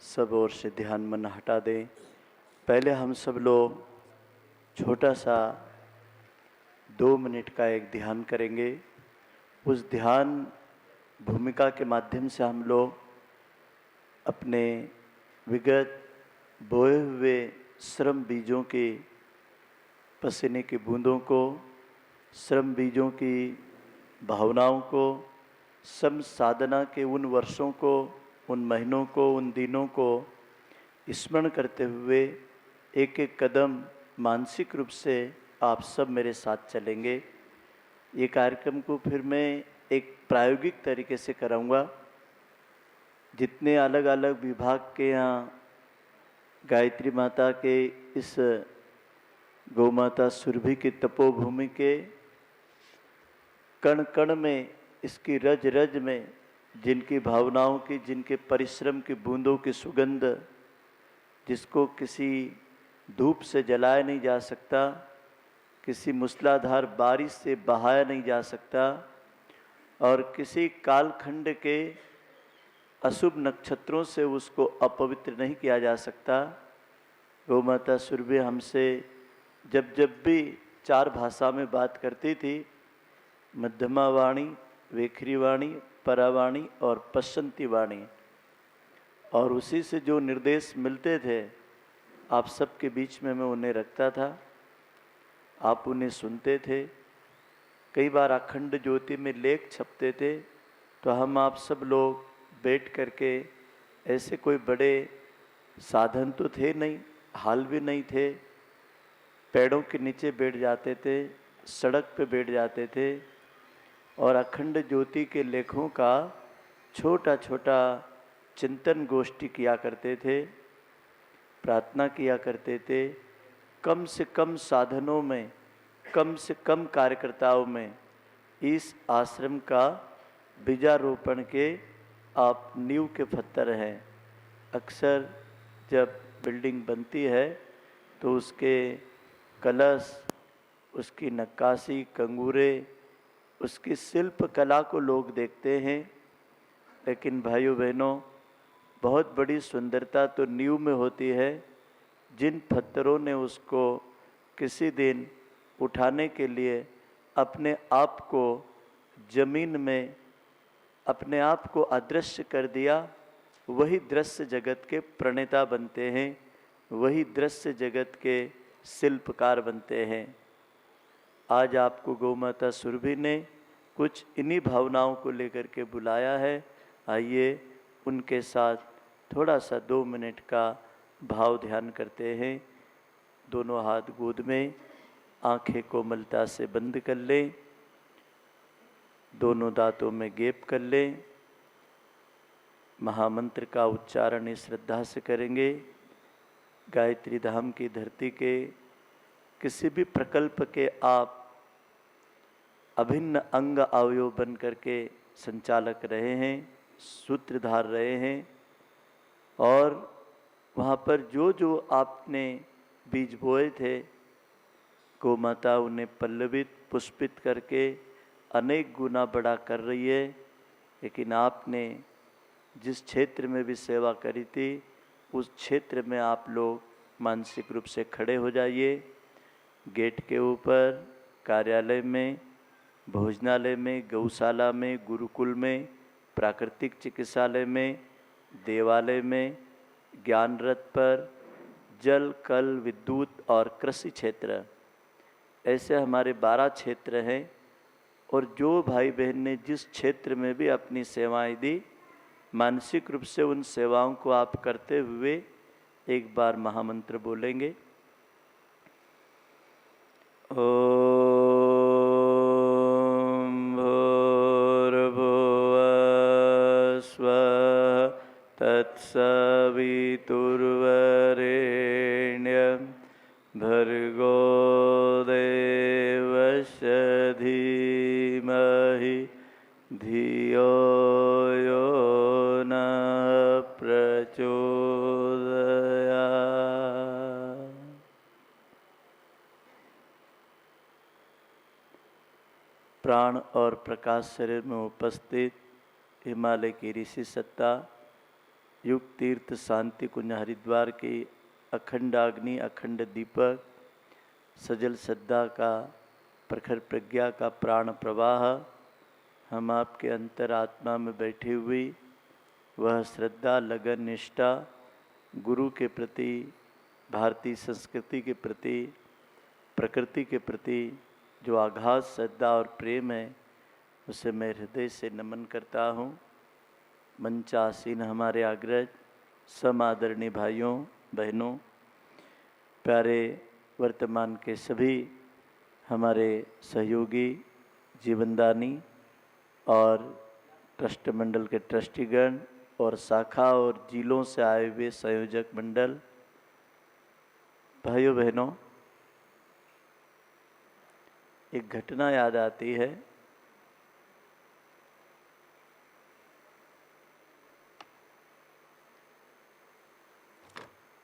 सब ओर से ध्यान मन हटा दें। पहले हम सब लोग छोटा सा 2 मिनट का एक ध्यान करेंगे। उस ध्यान भूमिका के माध्यम से हम लोग अपने विगत बोए हुए श्रम बीजों के पसीने की बूंदों को, श्रम बीजों की भावनाओं को, सम साधना के उन वर्षों को, उन महीनों को, उन दिनों को स्मरण करते हुए एक एक कदम मानसिक रूप से आप सब मेरे साथ चलेंगे। ये कार्यक्रम को फिर मैं एक प्रायोगिक तरीके से कराऊंगा। जितने अलग अलग विभाग के यहाँ गायत्री माता के इस गौ माता सुरभि की तपोभूमि के कण कण में, इसकी रज रज में जिनकी भावनाओं की, जिनके परिश्रम की बूंदों की सुगंध, जिसको किसी धूप से जलाया नहीं जा सकता, किसी मूसलाधार बारिश से बहाया नहीं जा सकता और किसी कालखंड के अशुभ नक्षत्रों से उसको अपवित्र नहीं किया जा सकता। गौ माता सुरभि हमसे जब जब भी 4 भाषा में बात करती थी, मध्यमा वाणी, वेखरी वाणी, परावाणी और पश्चंती वाणी, और उसी से जो निर्देश मिलते थे आप सबके बीच में मैं उन्हें रखता था, आप उन्हें सुनते थे। कई बार अखंड ज्योति में लेख छपते थे तो हम आप सब लोग बैठ करके, ऐसे कोई बड़े साधन तो थे नहीं, हाल भी नहीं थे, पेड़ों के नीचे बैठ जाते थे, सड़क पे बैठ जाते थे और अखंड ज्योति के लेखों का छोटा छोटा चिंतन गोष्ठी किया करते थे, प्रार्थना किया करते थे। कम से कम साधनों में, कम से कम कार्यकर्ताओं में इस आश्रम का बीजारोपण के आप नींव के पत्थर हैं। अक्सर जब बिल्डिंग बनती है तो उसके कलश, उसकी नक्काशी, कंगूरे, उसकी शिल्प कला को लोग देखते हैं, लेकिन भाइयों बहनों, बहुत बड़ी सुंदरता तो नींव में होती है। जिन पत्थरों ने उसको किसी दिन उठाने के लिए अपने आप को जमीन में, अपने आप को अदृश्य कर दिया, वही दृश्य जगत के प्रणेता बनते हैं, वही दृश्य जगत के शिल्पकार बनते हैं। आज आपको गौ माता सुरभि ने कुछ इन्हीं भावनाओं को लेकर के बुलाया है। आइए उनके साथ थोड़ा सा 2 मिनट का भाव ध्यान करते हैं। दोनों हाथ गोद में, आंखें कोमलता से बंद कर लें, दोनों दांतों में गेप कर लें। महामंत्र का उच्चारण इस श्रद्धा से करेंगे। गायत्री धाम की धरती के किसी भी प्रकल्प के आप अभिन्न अंग अवयव बन करके संचालक रहे हैं, सूत्रधार रहे हैं, और वहाँ पर जो जो आपने बीज बोए थे, गौ माता उन्हें पल्लवित, पुष्पित करके अनेक गुना बड़ा कर रही है। लेकिन आपने जिस क्षेत्र में भी सेवा करी थी, उस क्षेत्र में आप लोग मानसिक रूप से खड़े हो जाइए। गेट के ऊपर, कार्यालय में, भोजनालय में, गौशाला में, गुरुकुल में, प्राकृतिक चिकित्सालय में, देवालय में, ज्ञान रथ पर, जल, कल, विद्युत और कृषि क्षेत्र, ऐसे हमारे 12 क्षेत्र हैं। और जो भाई बहन ने जिस क्षेत्र में भी अपनी सेवाएं दी, मानसिक रूप से उन सेवाओं को आप करते हुए एक बार महामंत्र बोलेंगे। तत्सवितुर्वरेण्यं भर्गो देवस्य धीमहि धियो यो नः प्रचोदयात्। प्राण और प्रकाश शरीर में उपस्थित हिमालय की ऋषि सत्ता युग तीर्थ शांति कुंज हरिद्वार के अखंड अग्नि, अखंड दीपक, सजल श्रद्धा का, प्रखर प्रज्ञा का प्राण प्रवाह हम आपके अंतरात्मा में बैठी हुई वह श्रद्धा, लगन, निष्ठा गुरु के प्रति, भारतीय संस्कृति के प्रति, प्रकृति के प्रति जो आगाध श्रद्धा और प्रेम है, उसे मैं हृदय से नमन करता हूँ। मंचासीन हमारे अग्रज, समादरणीय भाइयों बहनों, प्यारे वर्तमान के सभी हमारे सहयोगी, जीवनदानी और ट्रस्ट मंडल के ट्रस्टीगण और शाखा और जिलों से आए हुए संयोजक मंडल, भाइयों बहनों, एक घटना याद आती है।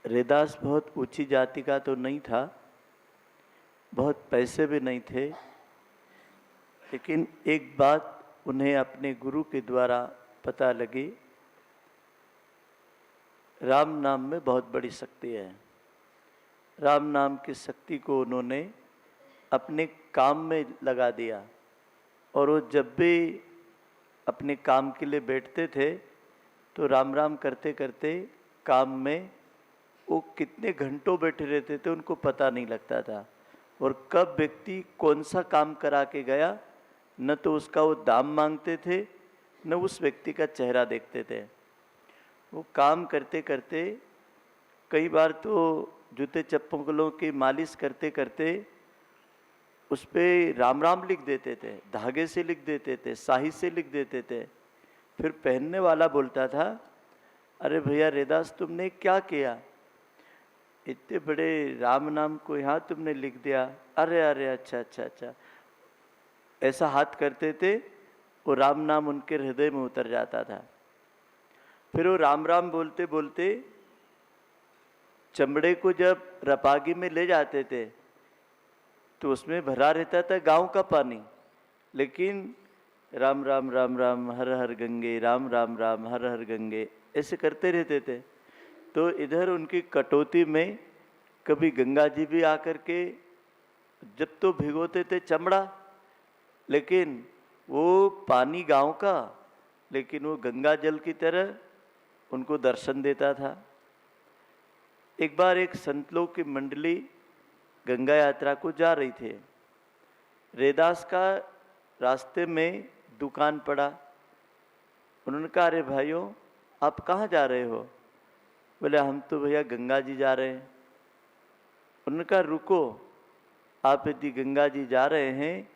रैदास बहुत ऊंची जाति का तो नहीं था, बहुत पैसे भी नहीं थे, लेकिन एक बात उन्हें अपने गुरु के द्वारा पता लगी, राम नाम में बहुत बड़ी शक्ति है। राम नाम की शक्ति को उन्होंने अपने काम में लगा दिया और वो जब भी अपने काम के लिए बैठते थे तो राम राम करते करते काम में वो कितने घंटों बैठे रहते थे उनको पता नहीं लगता था, और कब व्यक्ति कौन सा काम करा के गया, न तो उसका वो दाम मांगते थे न उस व्यक्ति का चेहरा देखते थे। वो काम करते करते कई बार तो जूते चप्पलों की मालिश करते करते उस पर राम राम लिख देते थे, धागे से लिख देते थे, स्याही से लिख देते थे। फिर पहनने वाला बोलता था, अरे भैया रैदास तुमने क्या किया, इतने बड़े राम नाम को यहाँ तुमने लिख दिया। अरे अरे अच्छा अच्छा अच्छा, ऐसा हाथ करते थे, वो राम नाम उनके हृदय में उतर जाता था। फिर वो राम राम बोलते बोलते चमड़े को जब रपागी में ले जाते थे तो उसमें भरा रहता था गांव का पानी, लेकिन राम राम राम राम हर हर गंगे, राम राम राम हर हर गंगे, ऐसे करते रहते थे। तो इधर उनकी कटौती में कभी गंगा जी भी आकर के, जब तो भिगोते थे चमड़ा, लेकिन वो पानी गांव का, लेकिन वो गंगा जल की तरह उनको दर्शन देता था। एक बार एक संत लोग की मंडली गंगा यात्रा को जा रही थे। रैदास का रास्ते में दुकान पड़ा। उन्होंने कहा, अरे भाइयों आप कहाँ जा रहे हो? बोले हम तो भैया गंगा जी जा रहे हैं। उन्होंने कहा रुको, आप यदि गंगा जी जा रहे हैं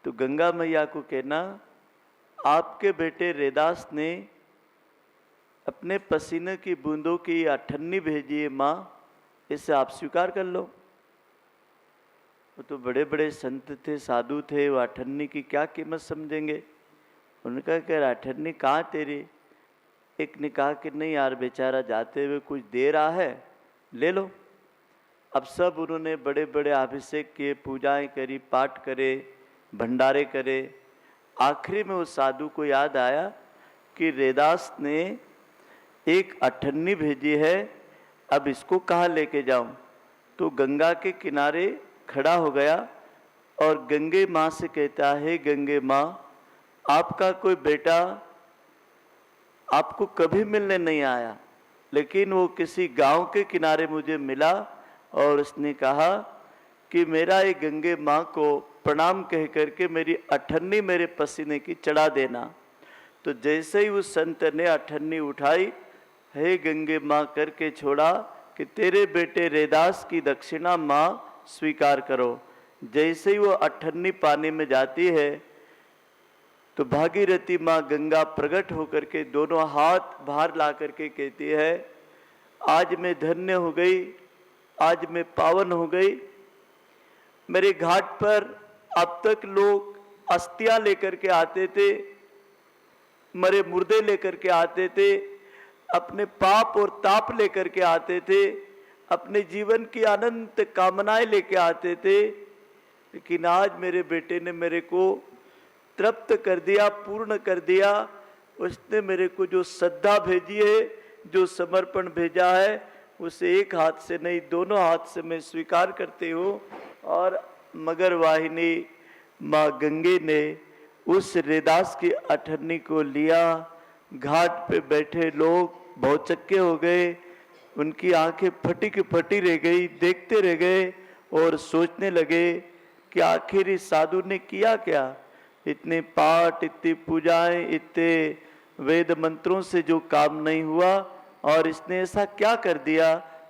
तो गंगा मैया को कहना आपके बेटे रैदास ने अपने पसीने की बूंदों की अठन्नी भेजी है माँ, इसे आप स्वीकार कर लो। वो तो बड़े बड़े संत थे, साधु थे, वो अठन्नी की क्या कीमत समझेंगे। उन्होंने कहा कि अठन्नी कहाँ तेरी? एक ने कहा कि नहीं यार, बेचारा जाते हुए कुछ दे रहा है, ले लो। अब सब उन्होंने बड़े बड़े अभिषेक किए, पूजाएं करी, पाठ करे, भंडारे करे। आखिरी में उस साधु को याद आया कि रैदास ने एक अठन्नी भेजी है, अब इसको कहाँ लेके जाऊं? तो गंगा के किनारे खड़ा हो गया और गंगे माँ से कहता है, गंगे माँ आपका कोई बेटा आपको कभी मिलने नहीं आया, लेकिन वो किसी गांव के किनारे मुझे मिला और उसने कहा कि मेरा एक गंगे माँ को प्रणाम कह करके मेरी अठन्नी मेरे पसीने की चढ़ा देना। तो जैसे ही उस संत ने अठन्नी उठाई, हे गंगे माँ करके छोड़ा कि तेरे बेटे रैदास की दक्षिणा माँ स्वीकार करो। जैसे ही वो अठन्नी पानी में जाती है तो भागीरथी माँ गंगा प्रकट होकर के दोनों हाथ बाहर ला करके कहती है, आज मैं धन्य हो गई, आज मैं पावन हो गई। मेरे घाट पर अब तक लोग अस्थियां लेकर के आते थे, मरे मुर्दे लेकर के आते थे, अपने पाप और ताप लेकर के आते थे, अपने जीवन की अनंत कामनाएं लेके आते थे, लेकिन आज मेरे बेटे ने मेरे को तृप्त कर दिया, पूर्ण कर दिया। उसने मेरे को जो श्रद्धा भेजी है जो समर्पण भेजा है उसे एक हाथ से नहीं दोनों हाथ से मैं स्वीकार करती हूँ। और मगर वाहिनी माँ गंगे ने उस रैदास की अठन्नी को लिया। घाट पे बैठे लोग भौचक्के हो गए, उनकी आंखें फटी की फटी रह गई, देखते रह गए और सोचने लगे कि आखिर इस साधु ने किया क्या। इतने पाठ, इतनी पूजाएं, इतने वेद मंत्रों से जो काम नहीं हुआ, और इसने ऐसा क्या कर दिया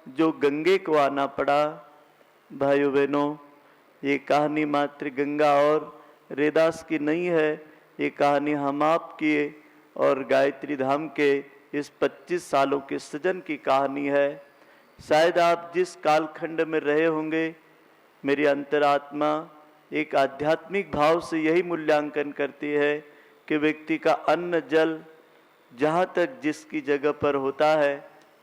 जो गंगे को आना पड़ा। भाइयों बहनों, ये कहानी मात्र गंगा और रैदास की नहीं है, ये कहानी हम आप की और गायत्री धाम के इस 25 सालों के सृजन की कहानी है। शायद आप जिस कालखंड में रहे होंगे, मेरी अंतरात्मा एक आध्यात्मिक भाव से यही मूल्यांकन करती है कि व्यक्ति का अन्न जल जहाँ तक जिसकी जगह पर होता है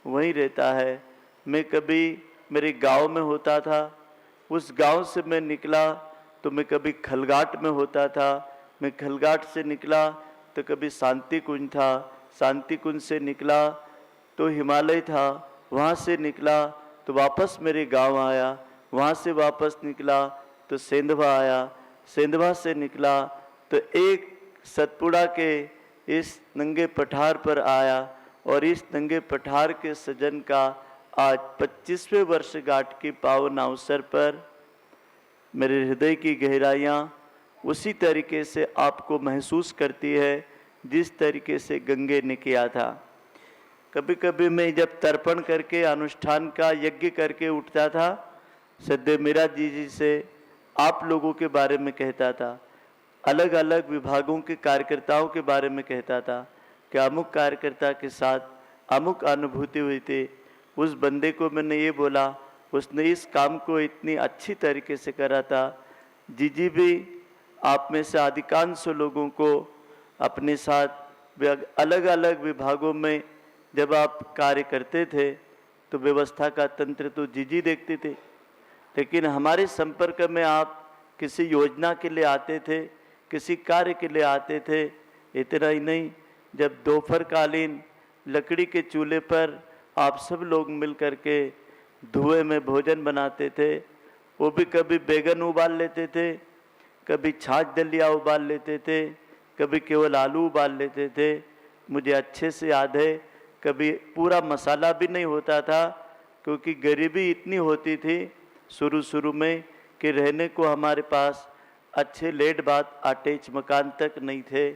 वहीं रहता है। मैं कभी मेरे गांव में होता था, उस गांव से मैं निकला तो मैं कभी खलघाट में होता था, मैं खलघाट से निकला तो कभी शांति कुंज था, शांति कुंज से निकला तो हिमालय था, वहाँ से निकला तो वापस मेरे गांव आया, वहाँ से वापस निकला तो सेंधवा आया, सेंधवा से निकला तो एक सतपुड़ा के इस नंगे पठार पर आया। और इस नंगे पठार के सजन का आज 25वें वर्षगांठ के पावन अवसर पर मेरे हृदय की गहराइयाँ उसी तरीके से आपको महसूस करती है जिस तरीके से गंगे ने किया था। कभी कभी मैं जब तर्पण करके अनुष्ठान का यज्ञ करके उठता था, सद्य मेरा जी से आप लोगों के बारे में कहता था, अलग अलग विभागों के कार्यकर्ताओं के बारे में कहता था कि अमुक कार्यकर्ता के साथ अमुक अनुभूति हुई थी, उस बंदे को मैंने ये बोला, उसने इस काम को इतनी अच्छी तरीके से करा था। जी भी आप में से अधिकांश लोगों को अपने साथ अलग अलग विभागों में जब आप कार्य करते थे तो व्यवस्था का तंत्र तो जी देखते थे, लेकिन हमारे संपर्क में आप किसी योजना के लिए आते थे, किसी कार्य के लिए आते थे। इतना ही नहीं, जब दोपहर कालीन लकड़ी के चूल्हे पर आप सब लोग मिल कर के धुएं में भोजन बनाते थे, वो भी कभी बैगन उबाल लेते थे, कभी छाछ दलिया उबाल लेते थे, कभी केवल आलू उबाल लेते थे। मुझे अच्छे से याद है कभी पूरा मसाला भी नहीं होता था, क्योंकि गरीबी इतनी होती थी शुरू में कि रहने को हमारे पास अच्छे लेट बात अटैच मकान तक नहीं थे।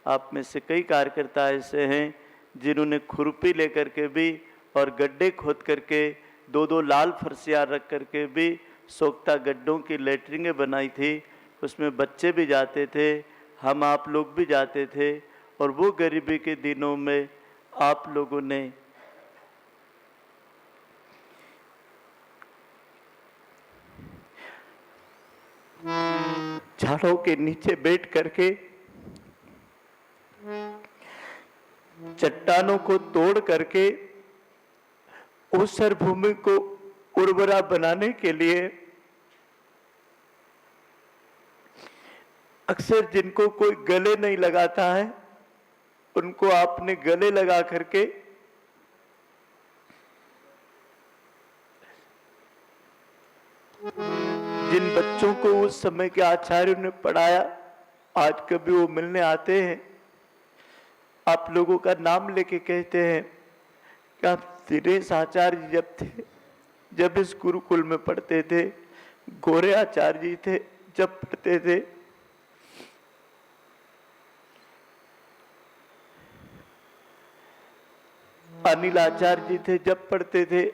आप में से कई कार्यकर्ता ऐसे हैं जिन्होंने खुरपी लेकर के भी और गड्ढे खोद करके दो लाल फर्शियाँ रख करके भी सोख्ता गड्ढों की लेटरिंगें बनाई थी, उसमें बच्चे भी जाते थे, हम आप लोग भी जाते थे। और वो गरीबी के दिनों में आप लोगों ने झाड़ों के नीचे बैठ करके चट्टानों को तोड़ करके उस भूमि को उर्वरा बनाने के लिए अक्सर जिनको कोई गले नहीं लगाता है उनको आपने गले लगा करके जिन बच्चों को उस समय के आचार्यों ने पढ़ाया, आज कभी वो मिलने आते हैं, आप लोगों का नाम लेके कहते हैं कि आप दिनेश आचार्य जी जब इस गुरुकुल में पढ़ते थे, गोरे आचार्य जी थे जब पढ़ते थे, अनिल आचार्य जी थे जब पढ़ते थे,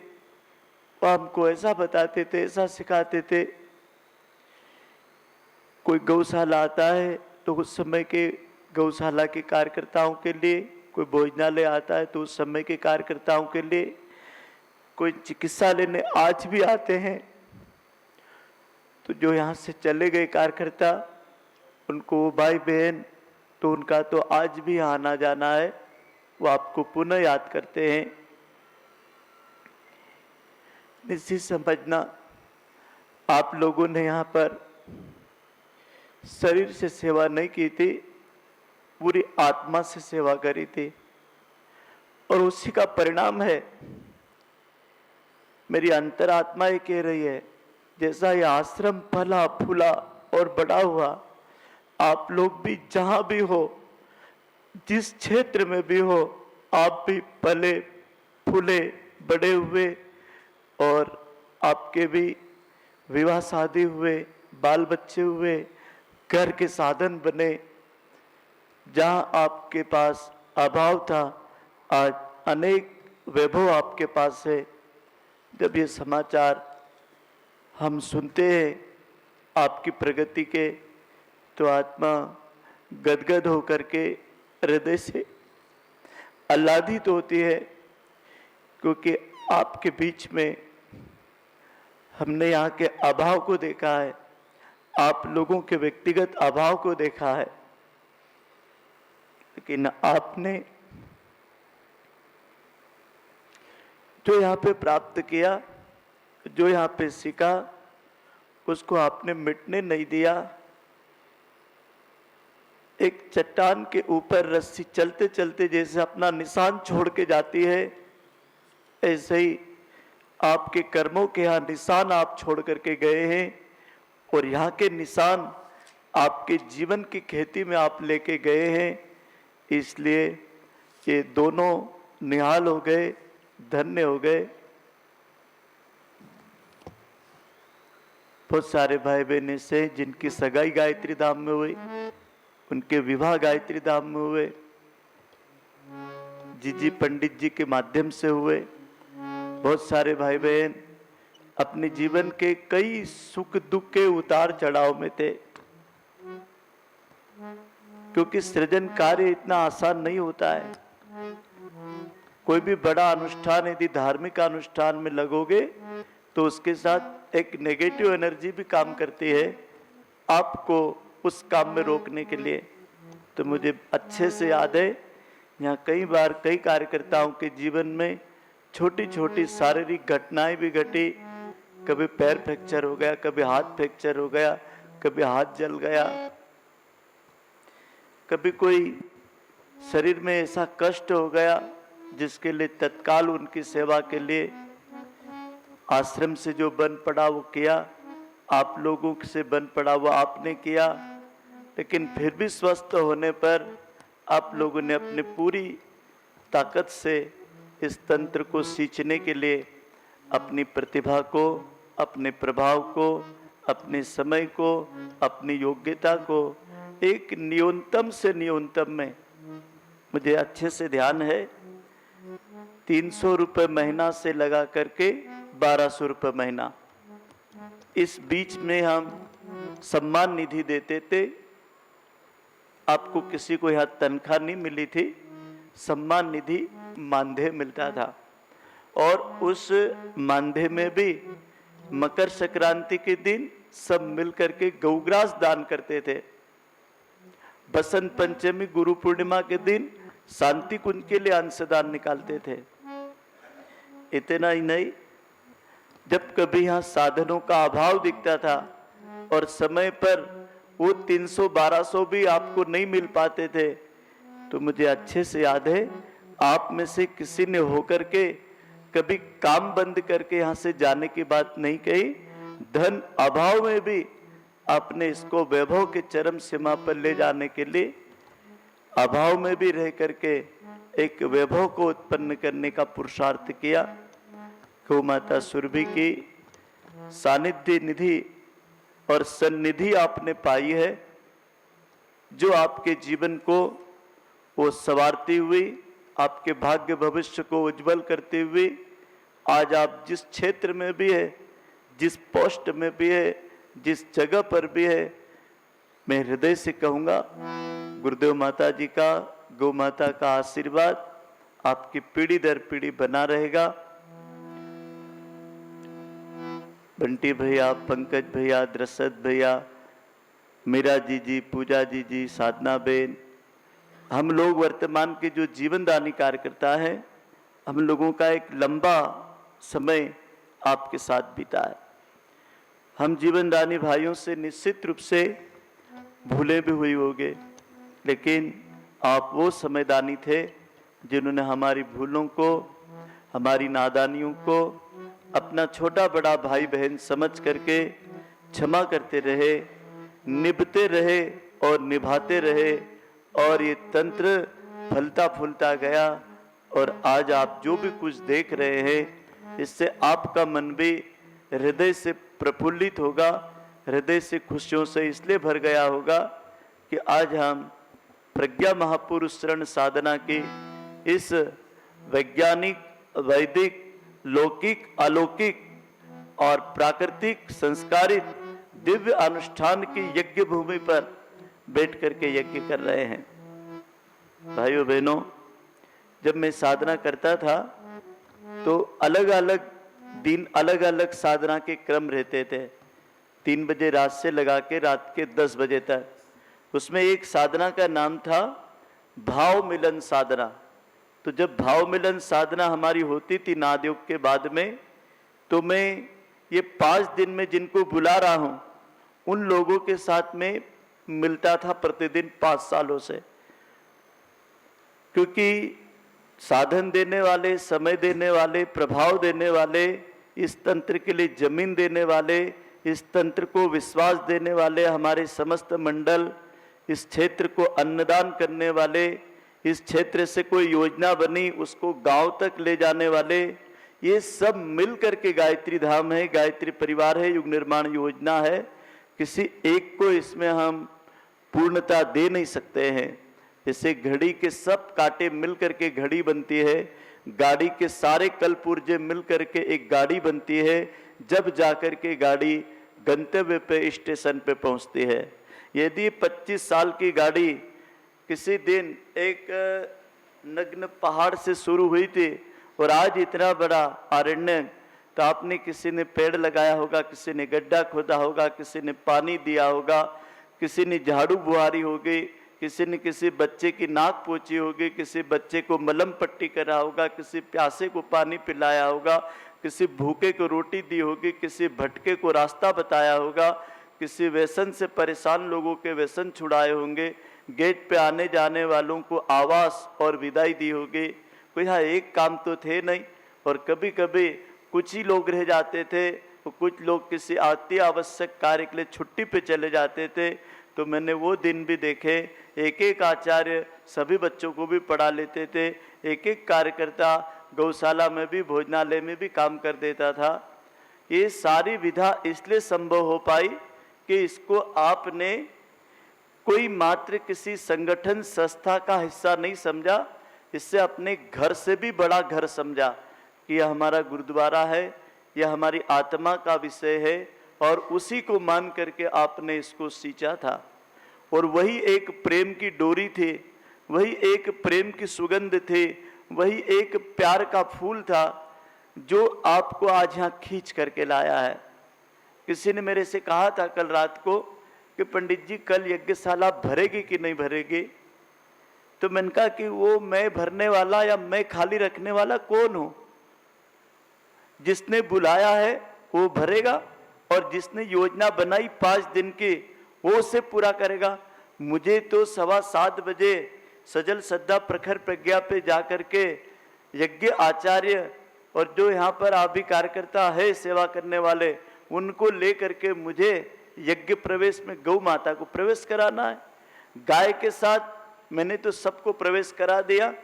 वो हमको ऐसा बताते थे, ऐसा सिखाते थे। कोई गौशाला आता है तो उस समय के गौशाला के कार्यकर्ताओं के लिए, कोई भोजनालय आता है तो उस समय के कार्यकर्ताओं के लिए, कोई चिकित्सा लेने आज भी आते हैं, तो जो यहाँ से चले गए कार्यकर्ता उनको भाई बहन, तो उनका तो आज भी आना जाना है, वो आपको पुनः याद करते हैं। निश्चित समझना, आप लोगों ने यहाँ पर शरीर से सेवा नहीं की थी, पूरी आत्मा से सेवा करी थी। और उसी का परिणाम है। मेरी अंतरात्मा ये कह रही है, जैसा ये आश्रम फला फूला और बड़ा हुआ, आप लोग भी जहां भी हो, जिस क्षेत्र में भी हो, आप भी पले फूले बड़े हुए और आपके भी विवाह शादी हुए, बाल बच्चे हुए, घर के साधन बने। जहां आपके पास अभाव था, आज अनेक वैभव आपके पास है। जब ये समाचार हम सुनते हैं आपकी प्रगति के, तो आत्मा गदगद होकर के हृदय से आह्लादित होती है, क्योंकि आपके बीच में हमने यहाँ के अभाव को देखा है, आप लोगों के व्यक्तिगत अभाव को देखा है, लेकिन आपने जो यहाँ पे प्राप्त किया, जो यहाँ पे सीखा, उसको आपने मिटने नहीं दिया। एक चट्टान के ऊपर रस्सी चलते चलते जैसे अपना निशान छोड़ के जाती है, ऐसे ही आपके कर्मों के यहाँ निशान आप छोड़ करके गए हैं, और यहाँ के निशान आपके जीवन की खेती में आप लेके गए हैं। इसलिए ये दोनों निहाल हो गए, धन्य हो गए। बहुत सारे भाई बहन से जिनकी सगाई गायत्री धाम में हुई, उनके विवाह गायत्री धाम में हुए, जीजी पंडित जी के माध्यम से हुए। बहुत सारे भाई बहन अपने जीवन के कई सुख दुख के उतार चढ़ाव में थे, क्योंकि सृजन कार्य इतना आसान नहीं होता है। कोई भी बड़ा अनुष्ठान यदि धार्मिक अनुष्ठान में लगोगे तो उसके साथ एक नेगेटिव एनर्जी भी काम करती है आपको उस काम में रोकने के लिए। तो मुझे अच्छे से याद है, यहाँ कई बार कई कार्यकर्ताओं के जीवन में छोटी छोटी शारीरिक घटनाएं भी घटी। कभी पैर फ्रैक्चर हो गया, कभी हाथ फ्रैक्चर हो गया, कभी हाथ जल गया, कभी कोई शरीर में ऐसा कष्ट हो गया जिसके लिए तत्काल उनकी सेवा के लिए आश्रम से जो बन पड़ा वो किया, आप लोगों से बन पड़ा वो आपने किया। लेकिन फिर भी स्वस्थ होने पर आप लोगों ने अपनी पूरी ताकत से इस तंत्र को सींचने के लिए अपनी प्रतिभा को, अपने प्रभाव को, अपने समय को, अपनी योग्यता को एक न्यूनतम से न्यूनतम में, मुझे अच्छे से ध्यान है, 300 रुपये महीना से लगा करके 1200 रुपये महीना, इस बीच में हम सम्मान निधि देते थे। आपको किसी को यहाँ तनख्वाह नहीं मिली थी, सम्मान निधि मानदेय मिलता था। और उस मानदेय में भी मकर संक्रांति के दिन सब मिलकर के गौग्रास दान करते थे। बसंत पंचमी, गुरु पूर्णिमा के दिन शांति कुंज के लिए अंशदान निकालते थे। इतना ही नहीं, जब कभी यहाँ साधनों का अभाव दिखता था और समय पर वो 300-1200 भी आपको नहीं मिल पाते थे, तो मुझे अच्छे से याद है, आप में से किसी ने होकर के कभी काम बंद करके यहाँ से जाने की बात नहीं कही। धन अभाव में भी आपने इसको वैभव के चरम सीमा पर ले जाने के लिए अभाव में भी रह करके एक वैभव को उत्पन्न करने का पुरुषार्थ किया। गौ माता सुरभि की सानिध्य निधि और सन्निधि आपने पाई है, जो आपके जीवन को वो संवारती हुई, आपके भाग्य भविष्य को उज्जवल करते हुए आज आप जिस क्षेत्र में भी है, जिस पोस्ट में भी है, जिस जगह पर भी है, मैं हृदय से कहूँगा गुरुदेव माता जी का, गौ माता का आशीर्वाद आपकी पीढ़ी दर पीढ़ी बना रहेगा। बंटी भैया, पंकज भैया, द्रसद भैया, मीरा जी, पूजा जी, साधना बेन, हम लोग वर्तमान के जो जीवनदानी कार्यकर्ता है, हम लोगों का एक लंबा समय आपके साथ बीता है। हम जीवनदानी भाइयों से निश्चित रूप से भूले भी हुई होंगे, लेकिन आप वो समयदानी थे जिन्होंने हमारी भूलों को, हमारी नादानियों को अपना छोटा बड़ा भाई बहन समझ करके क्षमा करते रहे, निभते रहे और निभाते रहे, और ये तंत्र फलता फूलता गया। और आज आप जो भी कुछ देख रहे हैं, इससे आपका मन भी हृदय से प्रफुल्लित होगा, हृदय से खुशियों से इसलिए भर गया होगा कि आज हम प्रज्ञा महापुरुष शरण साधना की इस वैज्ञानिक, वैदिक, लौकिक, अलौकिक और प्राकृतिक संस्कारित दिव्य अनुष्ठान की यज्ञ भूमि पर बैठ करके यज्ञ कर रहे हैं। भाइयों बहनों, जब मैं साधना करता था तो अलग अलग दिन अलग अलग साधना के क्रम रहते थे। 3 बजे रात से लगा के रात के 10 बजे तक। उसमें एक साधना का नाम था भाव मिलन साधना। तो जब भाव मिलन साधना हमारी होती थी नादयोग के बाद में, तो मैं ये 5 दिन में जिनको बुला रहा हूं उन लोगों के साथ में मिलता था प्रतिदिन 5 सालों से। क्योंकि साधन देने वाले, समय देने वाले, प्रभाव देने वाले, इस तंत्र के लिए जमीन देने वाले, इस तंत्र को विश्वास देने वाले हमारे समस्त मंडल, इस क्षेत्र को अन्नदान करने वाले, इस क्षेत्र से कोई योजना बनी उसको गांव तक ले जाने वाले, ये सब मिल करके गायत्री धाम है, गायत्री परिवार है, युग निर्माण योजना है। किसी एक को इसमें हम पूर्णता दे नहीं सकते हैं। जैसे घड़ी के सब कांटे मिल करके घड़ी बनती है, गाड़ी के सारे कल पुर्जे मिल करके एक गाड़ी बनती है, जब जाकर के गाड़ी गंतव्य पे, स्टेशन पे पहुंचती है। यदि 25 साल की गाड़ी किसी दिन एक नग्न पहाड़ से शुरू हुई थी और आज इतना बड़ा अरण्य, तो आपने किसी ने पेड़ लगाया होगा, किसी ने गड्ढा खोदा होगा, किसी ने पानी दिया होगा, किसी ने झाड़ू बुहारी होगी, किसी ने किसी बच्चे की नाक पोंछी होगी, किसी बच्चे को मलम पट्टी करा होगा, किसी प्यासे को पानी पिलाया होगा, किसी भूखे को रोटी दी होगी, किसी भटके को रास्ता बताया होगा, किसी व्यसन से परेशान लोगों के व्यसन छुड़ाए होंगे, गेट पे आने जाने वालों को आवास और विदाई दी होगी। कोई यहाँ एक काम तो थे नहीं। और कभी कभी कुछ ही लोग रह जाते थे, तो कुछ लोग किसी अति आवश्यक कार्य के लिए छुट्टी पे चले जाते थे। तो मैंने वो दिन भी देखे, एक एक आचार्य सभी बच्चों को भी पढ़ा लेते थे, एक एक कार्यकर्ता गौशाला में भी, भोजनालय में भी काम कर देता था। ये सारी विधा इसलिए संभव हो पाई कि इसको आपने कोई मात्र किसी संगठन संस्था का हिस्सा नहीं समझा, इससे अपने घर से भी बड़ा घर समझा कि यह हमारा गुरुद्वारा है, यह हमारी आत्मा का विषय है, और उसी को मान करके आपने इसको सींचा था। और वही एक प्रेम की डोरी थी, वही एक प्रेम की सुगंध थी, वही एक प्यार का फूल था जो आपको आज यहाँ खींच करके लाया है। किसी ने मेरे से कहा था कल रात को कि पंडित जी कल यज्ञशाला भरेगी कि नहीं भरेगी। तो मैंने कहा कि वो मैं भरने वाला या मैं खाली रखने वाला कौन हूं? जिसने बुलाया है वो भरेगा, और जिसने योजना बनाई 5 दिन की वो उसे पूरा करेगा। मुझे तो 7:15 बजे सजल श्रद्धा प्रखर प्रज्ञा पे जाकर के यज्ञ आचार्य और जो यहाँ पर आदि कार्यकर्ता है सेवा करने वाले, उनको लेकर के मुझे यज्ञ प्रवेश में गौ माता को प्रवेश कराना है। गाय के साथ मैंने तो सबको प्रवेश करा दिया।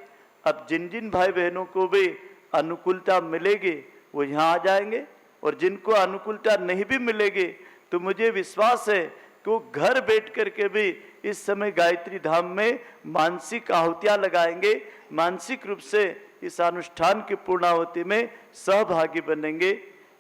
अब जिन जिन भाई बहनों को भी अनुकूलता मिलेगी वो यहाँ आ जाएंगे, और जिनको अनुकूलता नहीं भी मिलेगी तो मुझे विश्वास है कि वो घर बैठ करके भी इस समय गायत्री धाम में मानसिक आहुतियां लगाएंगे, मानसिक रूप से इस अनुष्ठान की पूर्णाहुति में सहभागी बनेंगे।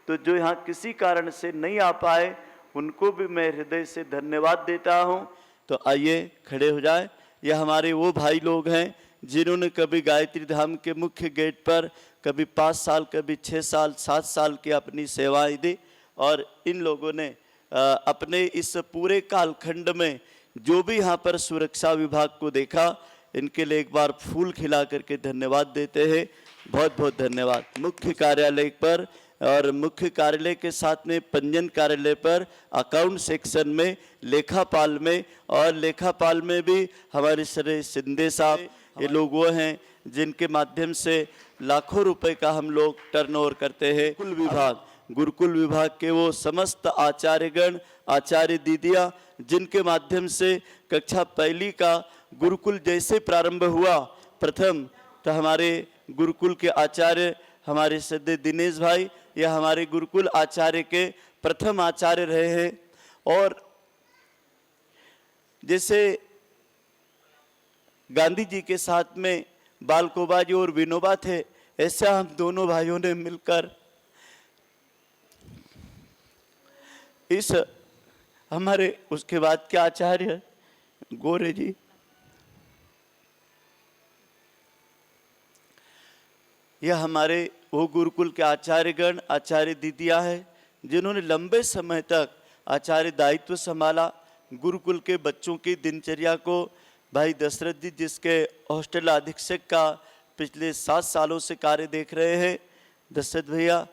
तो जो यहाँ किसी कारण से नहीं आ पाए उनको भी मैं हृदय से धन्यवाद देता हूँ। तो आइए खड़े हो जाए। यह हमारे वो भाई लोग हैं जिन्होंने कभी गायत्री धाम के मुख्य गेट पर कभी 5 साल, कभी 6 साल, 7 साल की अपनी सेवाएं दी, और इन लोगों ने अपने इस पूरे कालखंड में जो भी यहाँ पर सुरक्षा विभाग को देखा, इनके लिए एक बार फूल खिला करके धन्यवाद देते हैं। बहुत बहुत धन्यवाद। मुख्य कार्यालय पर और मुख्य कार्यालय के साथ में पंजीयन कार्यालय पर, अकाउंट सेक्शन में, लेखापाल में, और लेखापाल में भी हमारे श्री शिंदे साहब, ये लोग वो हैं जिनके माध्यम से लाखों रुपए का हम लोग टर्नओवर करते हैं। गुरुकुल विभाग के वो समस्त आचार्यगण, आचार्य दीदियाँ, जिनके माध्यम से कक्षा पहली का गुरुकुल जैसे प्रारंभ हुआ प्रथम, तो हमारे गुरुकुल के आचार्य हमारे श्रद्धेय दिनेश भाई, यह हमारे गुरुकुल आचार्य के प्रथम आचार्य रहे हैं। और जैसे गांधी जी के साथ में बालकोबा जी और विनोबा थे, ऐसा हम दोनों भाइयों ने मिलकर इस हमारे उसके बाद के आचार्य गोरे जी, यह हमारे वो गुरुकुल के आचार्यगण, आचार्य दीदियाँ हैं, जिन्होंने लंबे समय तक आचार्य दायित्व संभाला। गुरुकुल के बच्चों की दिनचर्या को भाई दशरथ जी, जिसके हॉस्टल अधीक्षक का पिछले 7 सालों से कार्य देख रहे हैं, दशरथ भैया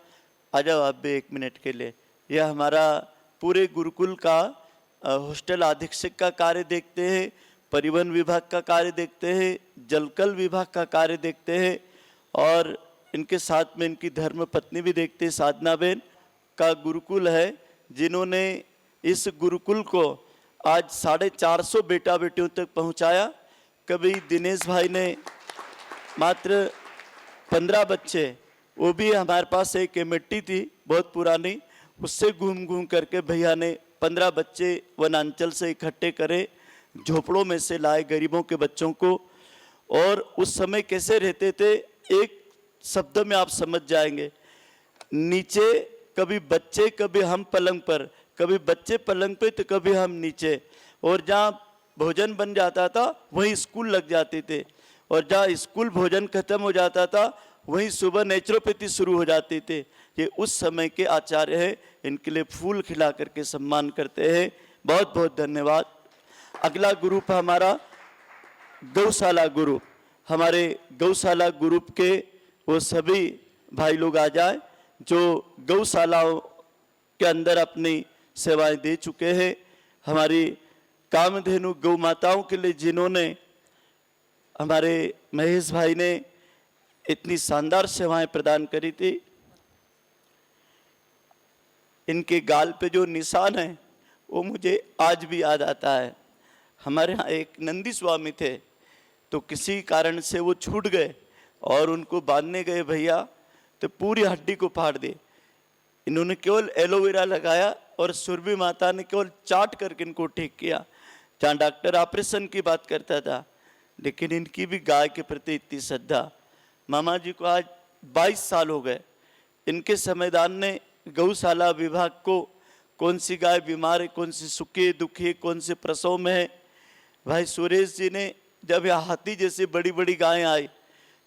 आ जाओ आप भी 1 मिनट के लिए। यह हमारा पूरे गुरुकुल का हॉस्टल अधीक्षक का कार्य देखते हैं, परिवहन विभाग का कार्य देखते हैं, जलकल विभाग का कार्य देखते हैं, और इनके साथ में इनकी धर्म पत्नी भी देखते हैं, साधना बेन का गुरुकुल है, जिन्होंने इस गुरुकुल को आज 450 बेटा बेटियों तक पहुंचाया। कभी दिनेश भाई ने मात्र 15 बच्चे, वो भी हमारे पास एक एमएटी थी बहुत पुरानी, उससे घूम घूम करके भैया ने 15 बच्चे वनांचल से इकट्ठे करे, झोपड़ों में से लाए गरीबों के बच्चों को। और उस समय कैसे रहते थे, एक शब्द में आप समझ जाएंगे, नीचे कभी बच्चे, कभी हम पलंग पर, कभी बच्चे पलंग पे तो कभी हम नीचे, और जहाँ भोजन बन जाता था वहीं स्कूल लग जाते थे, और जहाँ स्कूल भोजन खत्म हो जाता था वहीं सुबह नेचुरोपैथी शुरू हो जाते थे। ये उस समय के आचार्य हैं, इनके लिए फूल खिला करके सम्मान करते हैं। बहुत बहुत धन्यवाद। अगला ग्रुप हमारा गौशाला ग्रुप, हमारे गौशाला ग्रुप के वो सभी भाई लोग आ जाए जो गौशालाओं के अंदर अपनी सेवाएं दे चुके हैं। हमारी कामधेनु गौ माताओं के लिए जिन्होंने, हमारे महेश भाई ने इतनी शानदार सेवाएं प्रदान करी थी, इनके गाल पे जो निशान है वो मुझे आज भी याद आता है। हमारे यहाँ एक नंदी स्वामी थे, तो किसी कारण से वो छूट गए और उनको बांधने गए भैया, तो पूरी हड्डी को फाड़ दी। इन्होंने केवल एलोवेरा लगाया और सुरभि माता ने केवल चाट करके इनको ठीक किया। जहाँ डॉक्टर ऑपरेशन की बात करता था, लेकिन इनकी भी गाय के प्रति इतनी श्रद्धा। मामा जी को आज 22 साल हो गए। इनके संविधान ने गौशाला विभाग को कौन सी गाय बीमार है, कौन सी सुखी दुखी, कौन से प्रसव में है। भाई सुरेश जी ने जब यह हाथी जैसी बड़ी बड़ी गायें आई,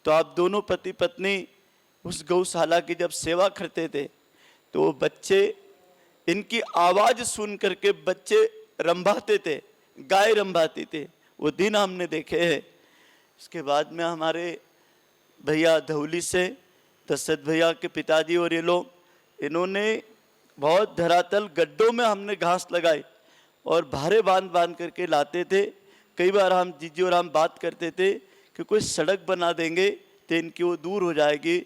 तो आप दोनों पति पत्नी उस गौशाला की जब सेवा करते थे, तो वो बच्चे इनकी आवाज़ सुन करके बच्चे रंभाते थे, गाय रंभाती थे। वो दिन हमने देखे हैं। इसके बाद में हमारे भैया धौली से दशरथ भैया के पिताजी और ये लोग, इन्होंने बहुत धरातल गड्ढों में हमने घास लगाई और भारे बांध बांध करके लाते थे। कई बार हम जीजी और हम बात करते थे कि कोई सड़क बना देंगे तो इनकी वो दूर हो जाएगी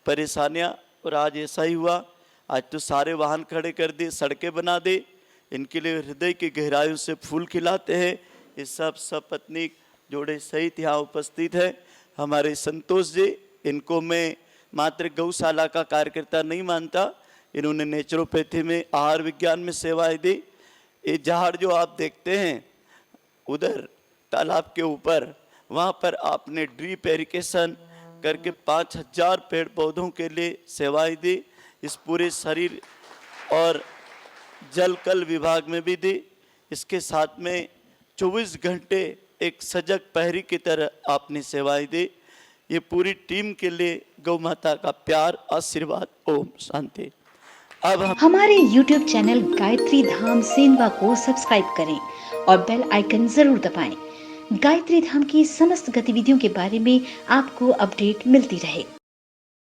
परेशानियाँ, और आज ऐसा ही हुआ। आज तो सारे वाहन खड़े कर दिए, सड़कें बना दी। इनके लिए हृदय की गहराइयों से फूल खिलाते हैं। ये सब पत्नी जोड़े सहित यहाँ उपस्थित है। हमारे संतोष जी, इनको मैं मात्र गौशाला का कार्यकर्ता नहीं मानता, इन्होंने नेचुरोपैथी में, आहार विज्ञान में सेवाएं दी। ये जहाड़ जो आप देखते हैं उधर तालाब के ऊपर, वहाँ पर आपने ड्रिप इरिगेशन करके 5000 पेड़ पौधों के लिए सेवाएं दी। इस पूरे शरीर और जल कल विभाग में भी दी। इसके साथ में 24 घंटे एक सजग पहरी की तरह आपने सेवाएं दी। ये पूरी टीम के लिए गौ माता का प्यार, आशीर्वाद। ओम शांति। अब हमारे YouTube चैनल गायत्री धाम सेनवा को सब्सक्राइब करें और बेल आइकन जरूर दबाएं। गायत्री धाम की समस्त गतिविधियों के बारे में आपको अपडेट मिलती रहे।